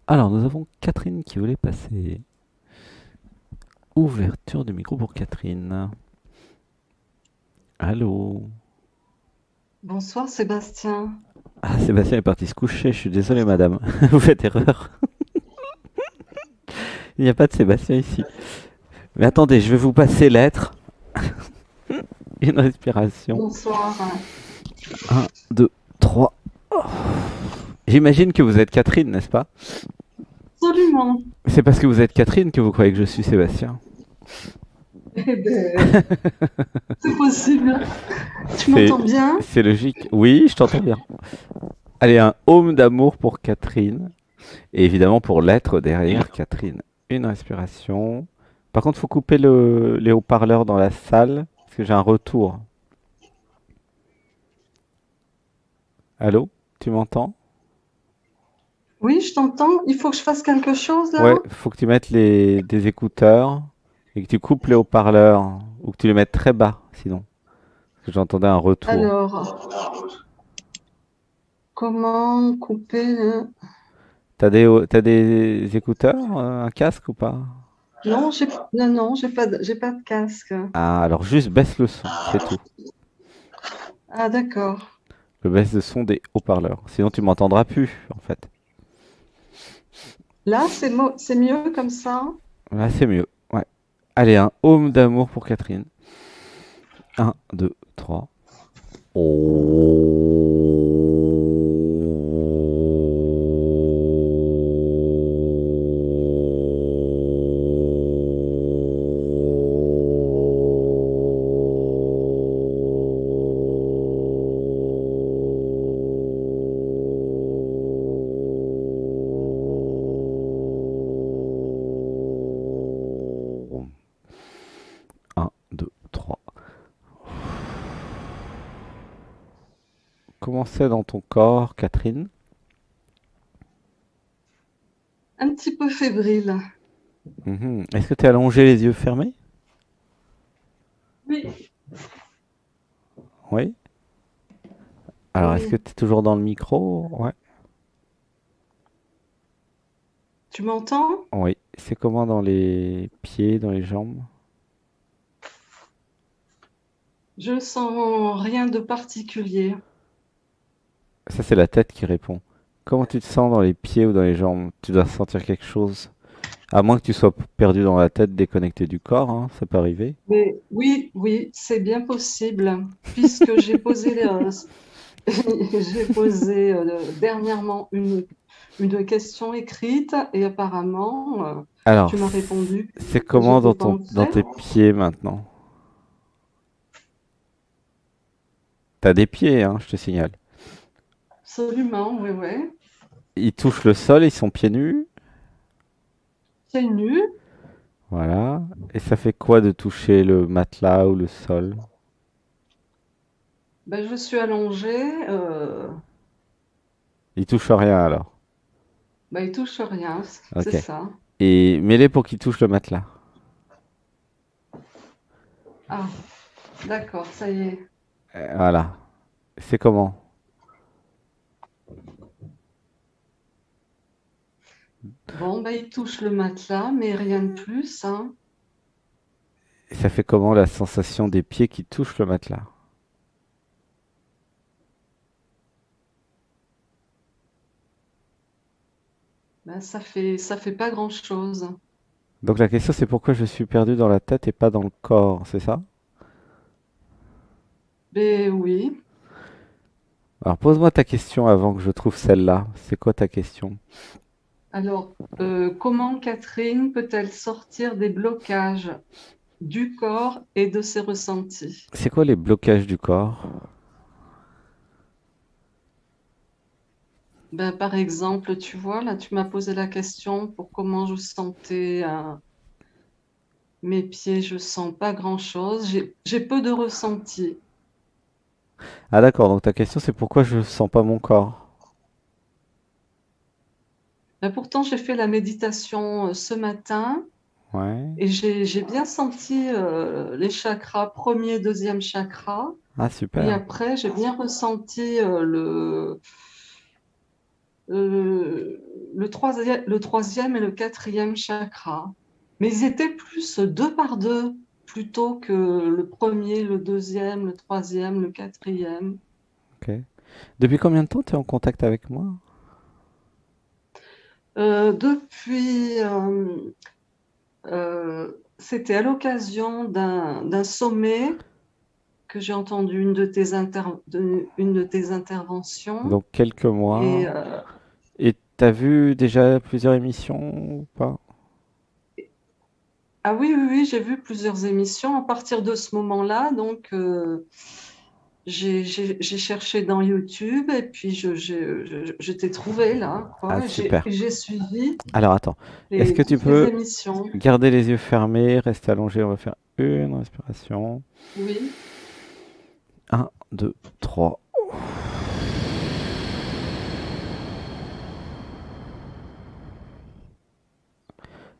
Alors, nous avons Catherine qui voulait passer. Ouverture du micro pour Catherine. Allô? Bonsoir Sébastien. Ah, Sébastien est parti se coucher, je suis désolé, madame. Vous faites erreur. Il n'y a pas de Sébastien ici. Mais attendez, je vais vous passer l'être. Une respiration. Bonsoir. Un, 2, 3. J'imagine que vous êtes Catherine, n'est-ce pas? Absolument. C'est parce que vous êtes Catherine que vous croyez que je suis Sébastien. Eh ben, c'est possible. Tu C'est, m'entends bien? c'est logique. Oui, je t'entends bien. Allez, un home d'amour pour Catherine. Et évidemment pour l'être derrière Catherine. Une respiration. Par contre, faut couper les haut-parleurs dans la salle parce que j'ai un retour. Allô? Tu m'entends? Oui, je t'entends. Il faut que je fasse quelque chose là? Ouais, faut que tu mettes des écouteurs et que tu coupes les haut-parleurs ou que tu les mettes très bas sinon. Parce que j'entendais un retour. Alors, comment couper T'as des écouteurs, un casque ou pas? Non, non, j'ai pas de casque. Ah, alors juste baisse le son, c'est tout. Ah, d'accord. Le baisse de son des haut-parleurs. Sinon tu m'entendras plus en fait. Là, c'est mieux comme ça. Là c'est mieux. Ouais. Allez, un home d'amour pour Catherine. Un, 2, 3. Un, 2, 3. Comment c'est dans ton corps, Catherine? Un petit peu fébrile. Mhm. Est-ce que tu es allongé les yeux fermés? Oui, Oui. Alors, est-ce que oui. tu es toujours dans le micro? Ouais. Tu m'entends? Oui. C'est comment dans les pieds, dans les jambes? Je sens rien de particulier. Ça, c'est la tête qui répond. Comment tu te sens dans les pieds ou dans les jambes? Tu dois sentir quelque chose. À moins que tu sois perdu dans la tête, déconnecté du corps, hein, ça peut arriver. Mais oui, oui, c'est bien possible, puisque j'ai posé dernièrement une question écrite et apparemment, Alors, tu m'as répondu c'est que comment j'étais dans pas en dans fait. tes pieds maintenant? T'as des pieds, hein, je te signale. Absolument, oui, oui. Ils touchent le sol, ils sont pieds nus. C'est nu. Voilà. Et ça fait quoi de toucher le matelas ou le sol? Ben, je suis allongée. Ils touchent rien alors. Ben, il touche rien, c'est Ok. ça. Et mets-les pour qu'ils touchent le matelas. Ah, d'accord, ça y est. Voilà. C'est comment? Bon, ben, il touche le matelas, mais rien de plus, hein. Et ça fait comment la sensation des pieds qui touchent le matelas? Ben, ça fait pas grand-chose. Donc la question c'est pourquoi je suis perdu dans la tête et pas dans le corps, c'est ça? Ben oui. Alors pose-moi ta question avant que je trouve celle-là. C'est quoi ta question? Alors, comment Catherine peut-elle sortir des blocages du corps et de ses ressentis? C'est quoi les blocages du corps? Ben, par exemple, tu vois, là, tu m'as posé la question pour comment je sentais mes pieds. Je sens pas grand-chose. J'ai peu de ressentis. Ah d'accord, donc ta question c'est pourquoi je sens pas mon corps. Ben, pourtant, j'ai fait la méditation ce matin Ouais. et j'ai bien senti les chakras, premier, deuxième chakra. Ah Et super. après, j'ai bien ressenti euh, le troisième et le quatrième chakra. Mais ils étaient plus deux par deux, plutôt que le premier, le deuxième, le troisième, le quatrième. Ok. Depuis combien de temps tu es en contact avec moi? Depuis, c'était à l'occasion d'un sommet que j'ai entendu une de tes interventions. Donc quelques Et mois. Et t'as vu déjà plusieurs émissions ou pas? ah oui, oui, oui, j'ai vu plusieurs émissions. À partir de ce moment-là, donc, j'ai cherché dans YouTube et puis je t'ai trouvé là, Ah quoi. super. J'ai suivi Alors attends, est-ce que tu toutes les peux émissions. garder les yeux fermés, rester allongé, on va faire une respiration. Oui. Un, 2, 3.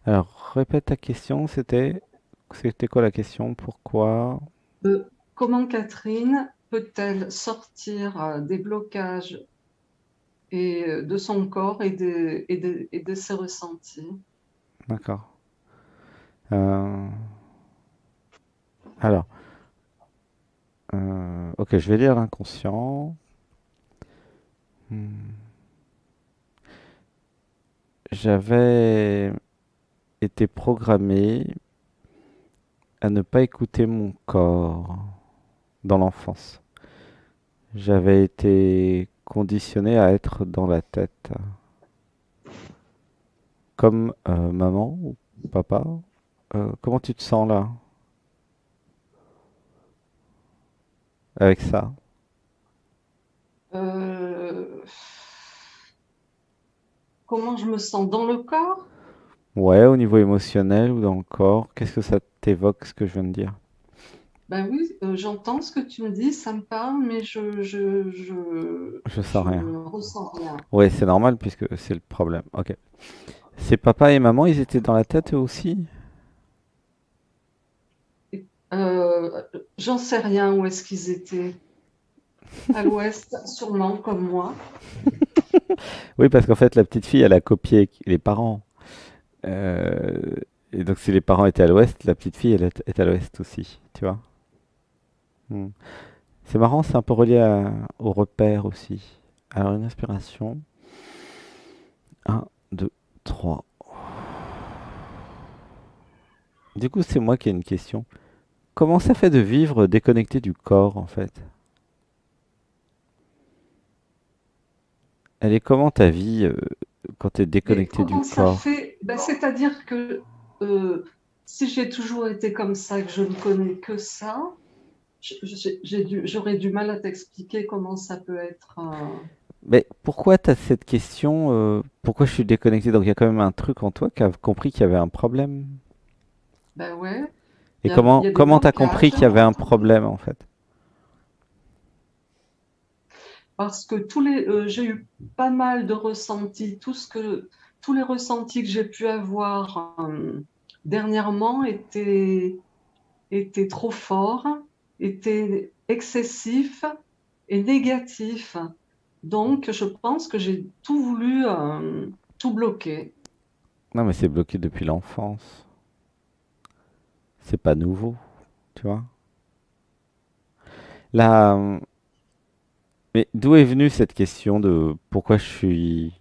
Alors répète ta question, c'était quoi la question? Pourquoi? Comment Catherine peut-elle sortir des blocages de son corps et de ses ressentis? D'accord. Euh, alors, ok, je vais lire l'inconscient. Hmm. J'avais été programmé à ne pas écouter mon corps dans l'enfance. J'avais été conditionné à être dans la tête. Comme maman ou papa. Comment tu te sens là avec ça? Euh, Comment je me sens dans le corps? Ouais, au niveau émotionnel ou dans le corps, qu'est-ce que ça t'évoque ce que je viens de dire? Ben oui, j'entends ce que tu me dis, ça me parle, mais Je sens je rien. ressens rien. Ouais, c'est normal puisque c'est le problème. Ok. C'est papa et maman, ils étaient dans la tête eux aussi? Et, j'en sais rien où est-ce qu'ils étaient. À l'ouest, sûrement, comme moi. Oui, parce qu'en fait, la petite fille, elle a copié les parents. Euh, et donc, si les parents étaient à l'ouest, la petite fille, est à l'ouest aussi, tu vois. Hmm. C'est marrant, c'est un peu relié au repère aussi. Alors, une inspiration. Un, 2, 3. Du coup, c'est moi qui ai une question. Comment ça fait de vivre déconnecté du corps, en fait? Elle est comment ta vie quand tu es Mais déconnecté du comment ça corps? fait? Ben, c'est-à-dire que euh, si j'ai toujours été comme ça, que je ne connais que ça, j'aurais du mal à t'expliquer comment ça peut être. Mais pourquoi tu as cette question pourquoi je suis déconnecté? Donc, il y a quand même un truc en toi qui a compris qu'il y avait un problème. Ben ouais, Et il y a des comment t'as compris blocages qu'il y avait un problème, en fait? parce que j'ai eu pas mal de ressentis. Tous les ressentis que j'ai pu avoir dernièrement étaient trop forts, étaient excessifs et négatifs. Donc, je pense que j'ai tout voulu, tout bloquer. Non, mais c'est bloqué depuis l'enfance. C'est pas nouveau, tu vois. Là, mais d'où est venue cette question de pourquoi je suis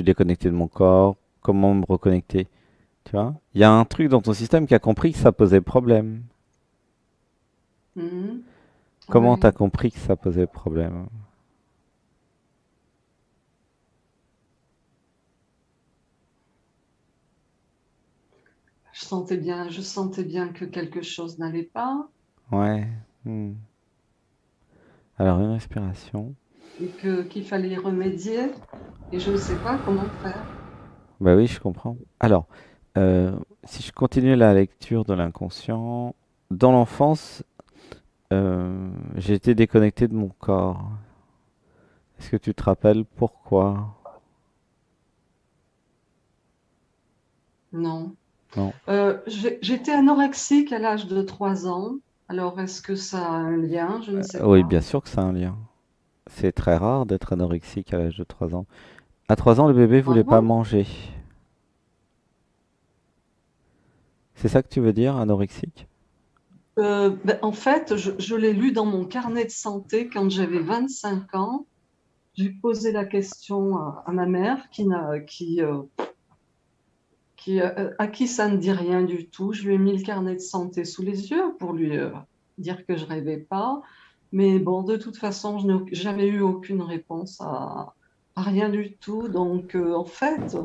déconnecté de mon corps? Comment me reconnecter? Tu vois? Il y a un truc dans ton système qui a compris que ça posait problème. Mhm. Comment t'as Ouais. compris que ça posait problème? Je sentais bien que quelque chose n'allait pas Ouais. Hmm. Alors, une respiration. et qu'il fallait y remédier et je ne sais pas comment faire. Bah oui, je comprends. Alors, euh, si je continue la lecture de l'inconscient, dans l'enfance, j'ai été déconnecté de mon corps. Est-ce que tu te rappelles pourquoi? Non. Non. J'étais anorexique à l'âge de 3 ans. Alors, est-ce que ça a un lien? Je ne sais Oui, pas. bien sûr que ça a un lien. C'est très rare d'être anorexique à l'âge de 3 ans. À 3 ans, le bébé Ah voulait pas bon? manger. C'est ça que tu veux dire, anorexique? En fait, je l'ai lu dans mon carnet de santé quand j'avais 25 ans. J'ai posé la question à ma mère à qui ça ne dit rien du tout. Je lui ai mis le carnet de santé sous les yeux pour lui dire que je rêvais pas. Mais bon, de toute façon, je n'ai jamais eu aucune réponse à rien du tout. Donc, en fait,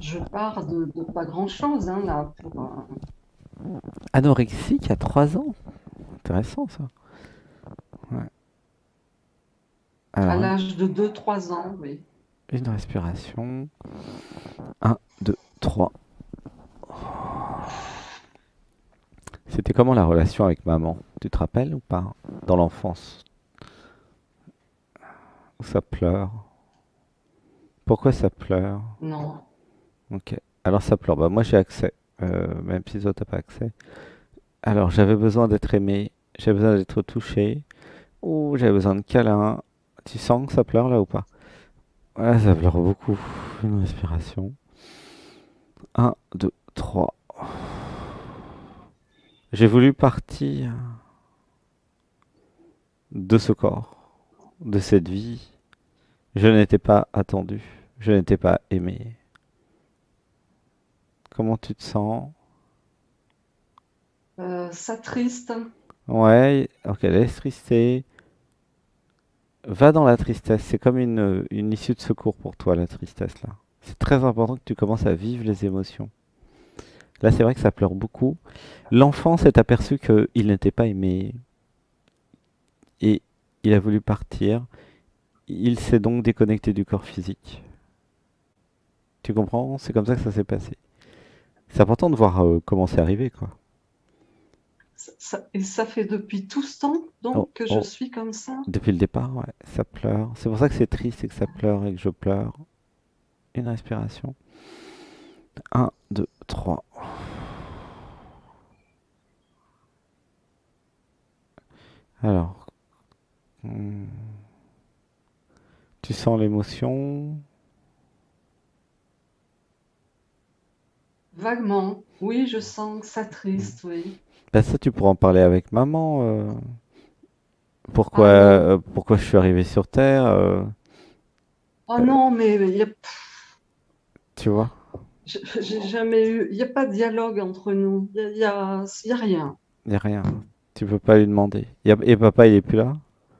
je pars de pas grand-chose hein, là Anorexique à 3 ans? Intéressant ça. Ouais. à Alors, l'âge de 2, 3 ans, oui. une respiration. Un, 2, 3. C'était comment la relation avec maman? Tu te rappelles ou pas? Dans l'enfance, où ça pleure. Pourquoi ça pleure? Non. Ok. Alors ça pleure. Bah moi j'ai accès. Même si toi t'as pas accès. Alors j'avais besoin d'être aimé. J'avais besoin d'être touché. Ou j'avais besoin de câlin. Tu sens que ça pleure là ou pas? Ouais, ça pleure beaucoup. Une respiration. Un, 2, 3. J'ai voulu partir de ce corps, de cette vie. Je n'étais pas attendu. Je n'étais pas aimé. Comment tu te sens? Ça triste. Ouais, ok, laisse trister. Va dans la tristesse. C'est comme une issue de secours pour toi, la tristesse, là. C'est très important que tu commences à vivre les émotions. Là, c'est vrai que ça pleure beaucoup. L'enfant s'est aperçu qu'il n'était pas aimé et il a voulu partir. Il s'est donc déconnecté du corps physique. Tu comprends? C'est comme ça que ça s'est passé. C'est important de voir comment c'est arrivé, quoi. Et ça fait depuis tout ce temps Oh, donc que je oh, suis comme ça. depuis le départ, ouais, ça pleure. C'est pour ça que c'est triste et que ça pleure et que je pleure. Une respiration. Un, 2, 3. Alors, hmm, tu sens l'émotion? Vaguement, oui, je sens que ça Hmm. triste, oui. Bah ça, tu pourras en parler avec maman. Pourquoi, Ah non, pourquoi je suis arrivé sur Terre, ah euh, non, mais tu vois? j'ai jamais eu, il n'y a pas de dialogue entre nous, y a rien. Il n'y a rien. Tu peux pas lui demander. Et papa, il est plus là?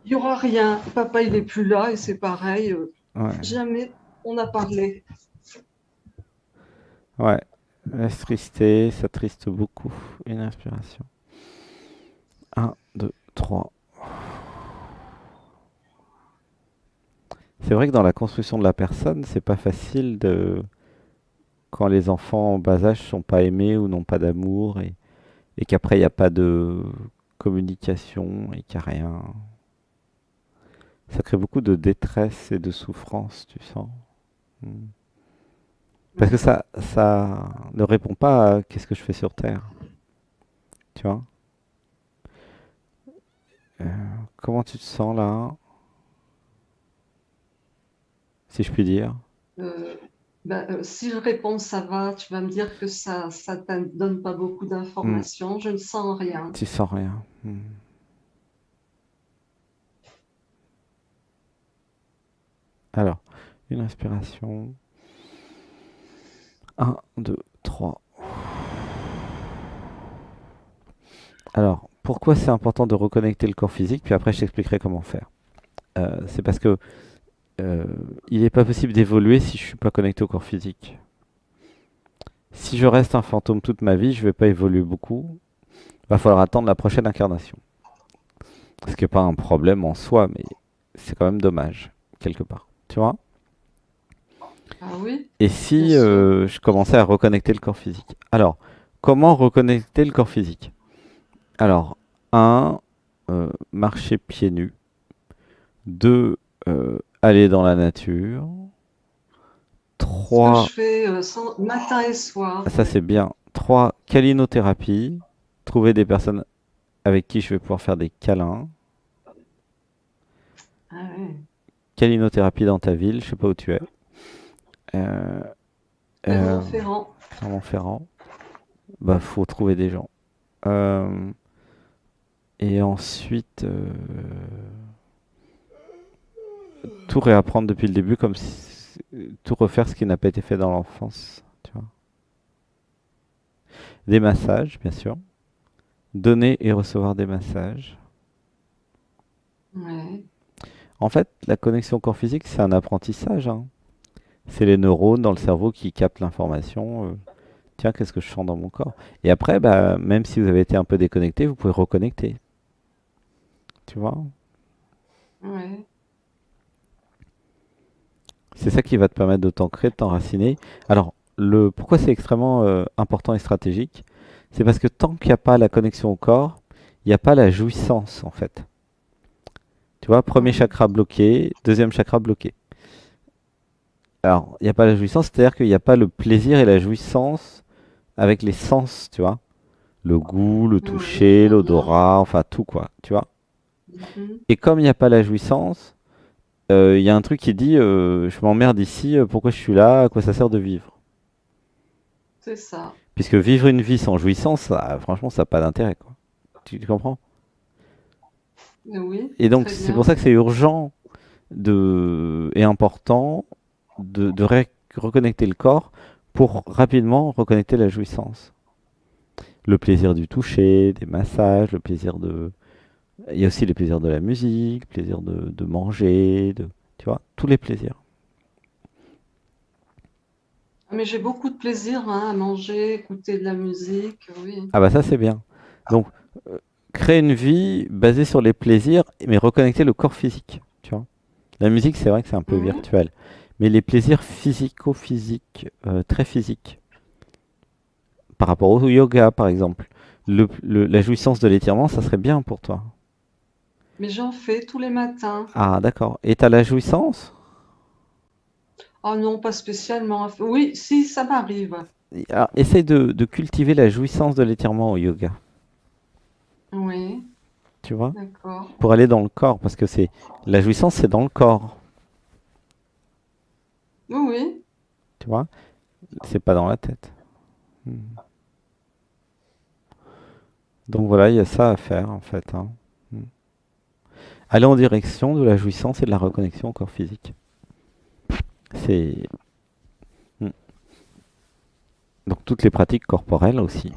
Il y aura rien. Papa, il est plus là et c'est pareil. Ouais. Jamais on a parlé. Ouais. Laisse trister, ça triste beaucoup. Une inspiration. Un, 2, 3. C'est vrai que dans la construction de la personne, c'est pas facile quand les enfants en bas âge sont pas aimés ou n'ont pas d'amour et qu'après il n'y a pas de communication et qu'il n'y a rien. Ça crée beaucoup de détresse et de souffrance, tu sens. Hmm. Parce que ça ne répond pas à qu'est-ce que je fais sur Terre, tu vois. Euh, Comment tu te sens là, si je puis dire? Euh, si je réponds ça va, tu vas me dire que ça te donne pas beaucoup Hmm. d'informations. Je ne sens rien. Tu sens rien. Hmm. Alors, une inspiration. Un, 2, 3. Alors, pourquoi c'est important de reconnecter le corps physique? Puis après, je t'expliquerai comment faire. C'est parce que euh, il n'est pas possible d'évoluer si je suis pas connecté au corps physique. Si je reste un fantôme toute ma vie, je vais pas évoluer beaucoup. Va falloir attendre la prochaine incarnation. Ce qui n'est pas un problème en soi, mais c'est quand même dommage, quelque part. Tu vois? Ah oui, Et bien si sûr. je commençais à reconnecter le corps physique? Alors, comment reconnecter le corps physique? Alors, un, marcher pieds nus. Deux, aller dans la nature. Ce que je 3, fais matin et soir, ça c'est oui. bien. 3, câlinothérapie. Trouver des personnes avec qui je vais pouvoir faire des câlins. Ah ouais. Calinothérapie dans ta ville, je sais pas où tu es. Euh, euh, Clermont-Ferrand. Clermont-Ferrand. Bah, faut trouver des gens. Euh, et ensuite, tout réapprendre depuis le début, comme si, tout refaire ce qui n'a pas été fait dans l'enfance. Tu vois. Des massages, bien sûr. Donner et recevoir des massages. Ouais. En fait, la connexion corps physique, c'est un apprentissage, hein. C'est les neurones dans le cerveau qui captent l'information. Tiens, qu'est-ce que je sens dans mon corps? Et après, bah, même si vous avez été un peu déconnecté, vous pouvez reconnecter. Tu vois? Ouais. C'est ça qui va te permettre de t'ancrer, de t'enraciner. Alors, pourquoi c'est extrêmement important et stratégique? C'est parce que tant qu'il n'y a pas la connexion au corps, il n'y a pas la jouissance, en fait. Tu vois, premier Ouais. chakra bloqué, deuxième chakra bloqué. Alors, il n'y a pas la jouissance, c'est-à-dire qu'il n'y a pas le plaisir et la jouissance avec les sens, tu vois. Le goût, le Ouais, je toucher, vois bien. l'odorat, enfin tout, quoi. Tu vois. Mhm. Et comme il n'y a pas la jouissance, il y a un truc qui dit je m'emmerde ici, pourquoi je suis là, à quoi ça sert de vivre? C'est ça. Puisque vivre une vie sans jouissance, franchement, ça n'a pas d'intérêt, quoi. Tu comprends? Mais oui, Et donc, très c'est pour bien. ça que c'est urgent et important reconnecter le corps pour rapidement reconnecter la jouissance. Le plaisir du toucher, des massages, le plaisir de... Il y a aussi les plaisirs de la musique, le plaisir de manger, tu vois, tous les plaisirs. Ah, mais j'ai beaucoup de plaisir hein, à manger, écouter de la musique. Oui. Ah bah ça c'est bien. Donc, créer une vie basée sur les plaisirs, mais reconnecter le corps physique, tu vois. La musique, c'est vrai que c'est un peu Mhm. virtuel, mais les plaisirs physico-physiques, très physiques, par rapport au yoga, par exemple, la jouissance de l'étirement, ça serait bien pour toi. Mais j'en fais tous les matins. Ah, d'accord. Et t'as la jouissance? Oh non, pas spécialement. Oui, si, ça m'arrive. Alors, essaye de cultiver la jouissance de l'étirement au yoga, Oui, tu vois, d'accord. pour aller dans le corps, parce que la jouissance, c'est dans le corps, Oui, oui. tu vois, c'est pas dans la tête. Hmm. Donc voilà, il y a ça à faire en fait, hein. Hmm. Aller en direction de la jouissance et de la reconnexion au corps physique. C'est hmm. Donc toutes les pratiques corporelles aussi,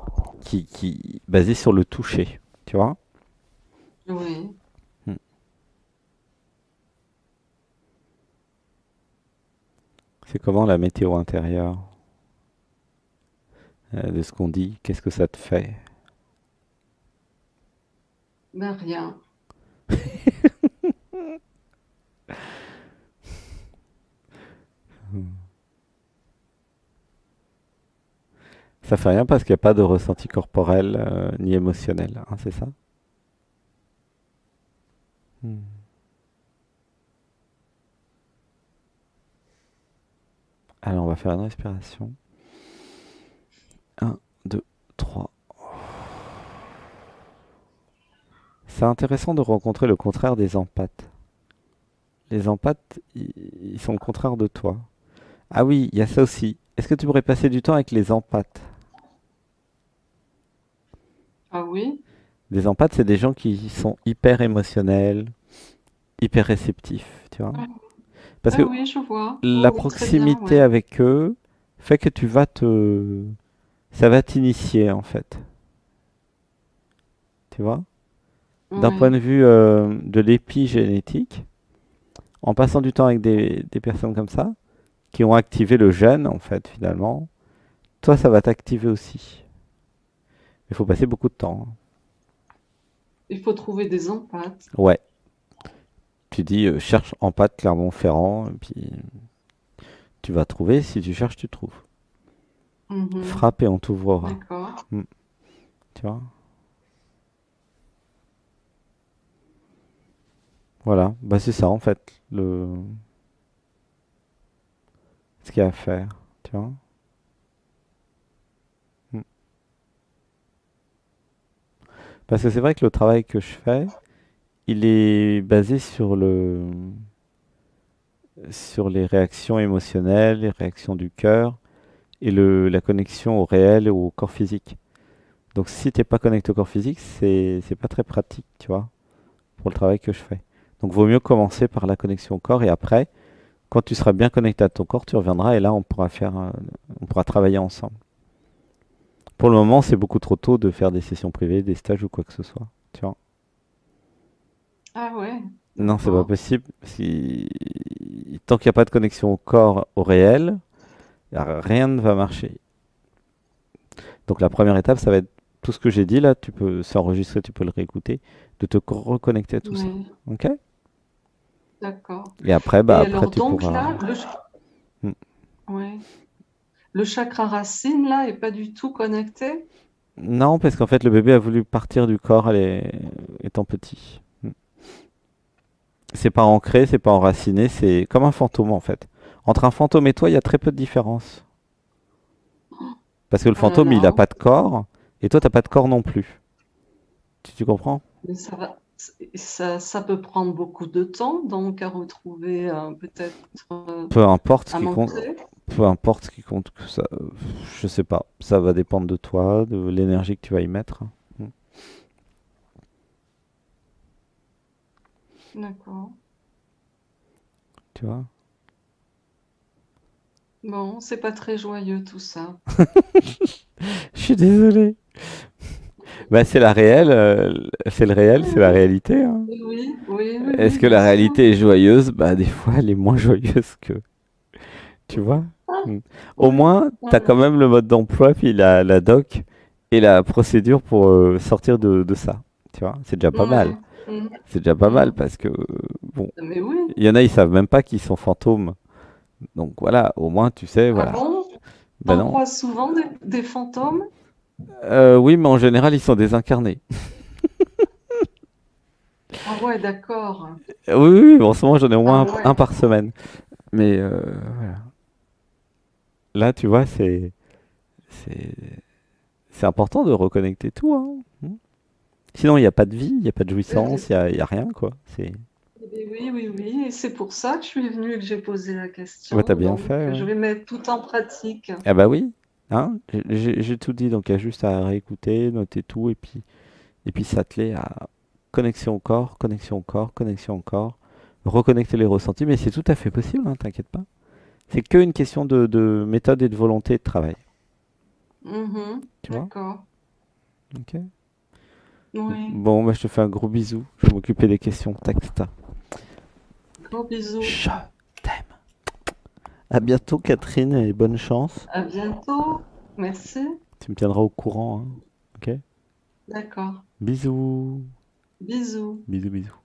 basées sur le toucher, tu vois. Oui. Hmm. C'est comment la météo intérieure de ce qu'on dit, qu'est-ce que ça te fait? Ben rien. Hmm. Ça fait rien parce qu'il n'y a pas de ressenti corporel ni émotionnel, hein, c'est ça? Hmm. Alors on va faire une respiration. Un, 2, 3. C'est intéressant de rencontrer le contraire des empathes. Les empathes, ils sont le contraire de toi. Ah oui, il y a ça aussi. Est-ce que tu pourrais passer du temps avec les empathes? Ah oui? Les empathes, c'est des gens qui sont hyper émotionnels, hyper réceptifs, tu vois. Ah, Parce ah que oui, je vois. Oui, la oui, très bien, proximité ouais. avec eux fait que ça va t'initier en fait, tu vois. D'un point de Oui. vue de l'épigénétique, en passant du temps avec des personnes comme ça, qui ont activé le gène en fait finalement, toi ça va t'activer aussi. Il faut passer beaucoup de temps, hein. Il faut trouver des empathes. Ouais, tu dis cherche empathe Clermont-Ferrand, et puis tu vas trouver, si tu cherches, tu trouves. Mhm. Frappe et on t'ouvrira. D'accord. Hmm, tu vois? Voilà, bah c'est ça en fait, ce qu'il y a à faire, tu vois? Hmm. Parce que c'est vrai que le travail que je fais, il est basé sur les réactions émotionnelles, les réactions du cœur et la connexion au réel et au corps physique. Donc si t'es pas connecté au corps physique, c'est pas très pratique, tu vois, pour le travail que je fais. Donc vaut mieux commencer par la connexion au corps et après, quand tu seras bien connecté à ton corps, tu reviendras et là on pourra travailler ensemble. Pour le moment, c'est beaucoup trop tôt de faire des sessions privées, des stages ou quoi que ce soit, tu vois. Ah ouais, Non, c'est pas d'accord. possible. Tant qu'il n'y a pas de connexion au corps, au réel, rien ne va marcher. Donc la première étape, ça va être tout ce que j'ai dit là, c'est enregistré, tu peux le réécouter, de te reconnecter à tout ça. Oui, Ok? d'accord. Et après, bah Et après alors tu donc pourras. là, Hmm. ouais, le chakra racine là est pas du tout connecté? Non, parce qu'en fait le bébé a voulu partir du corps étant petit. C'est pas ancré, c'est pas enraciné, c'est comme un fantôme en fait. Entre un fantôme et toi, il y a très peu de différence. Parce que le Oh là fantôme, il a là, pas de corps, et toi, t'as pas de corps non plus. Tu comprends? mais ça peut prendre beaucoup de temps donc à retrouver peut-être Peu importe ce à qui compte, m'ancrer. peu importe ce qui compte, que ça, je sais pas. Ça va dépendre de toi, de l'énergie que tu vas y mettre. Mm. D'accord. Tu vois? Bon, c'est pas très joyeux tout ça. Je suis désolé. Bah, c'est la réelle, c'est le réel, c'est la réalité, hein. Oui, oui, oui, oui, Est-ce oui, que bien la sûr. réalité est joyeuse? Bah, des fois, elle est moins joyeuse que. Tu vois? Ah, Mm. Au oui, moins, t'as quand voilà. même le mode d'emploi, puis la doc et la procédure pour sortir de ça. Tu vois? C'est déjà pas mal. Ouais. Mm, C'est déjà pas mal mm. parce que, bon, Mais oui. il y en a, ils savent même pas qu'ils sont fantômes. Donc voilà, au moins tu sais, Ah voilà. bon? Ben T'en non. croises souvent des fantômes? Oui, mais en général, ils sont désincarnés. Ah ouais, d'accord. Oui, oui, oui, en ce moment, j'en ai au Ah moins un ouais. par semaine. Mais voilà. Là, tu vois, c'est, c'est important de reconnecter tout, hein. Sinon, il n'y a pas de vie, il n'y a pas de jouissance, il y a rien, quoi. Oui, oui, oui. Et c'est pour ça que je suis venue et que j'ai posé la Ouais, t'as question. bien Donc, fait, je ouais. vais mettre tout en pratique. Ah bah oui, hein, j'ai tout dit, donc il y a juste à réécouter, noter tout, et puis s'atteler à connexion au corps, connexion au corps, connexion au corps, reconnecter les ressentis, mais c'est tout à fait possible, hein, t'inquiète pas. C'est qu'une question de méthode et de volonté de travail, Mhm. tu vois? D'accord. Ok. Oui. Bon, bah je te fais un gros bisou, je vais m'occuper des questions texte. Gros bisous. Je t'aime. À bientôt Catherine et bonne chance. À bientôt. Merci. Tu me tiendras au courant, hein. Ok? D'accord. Bisous. Bisous. Bisous, bisous.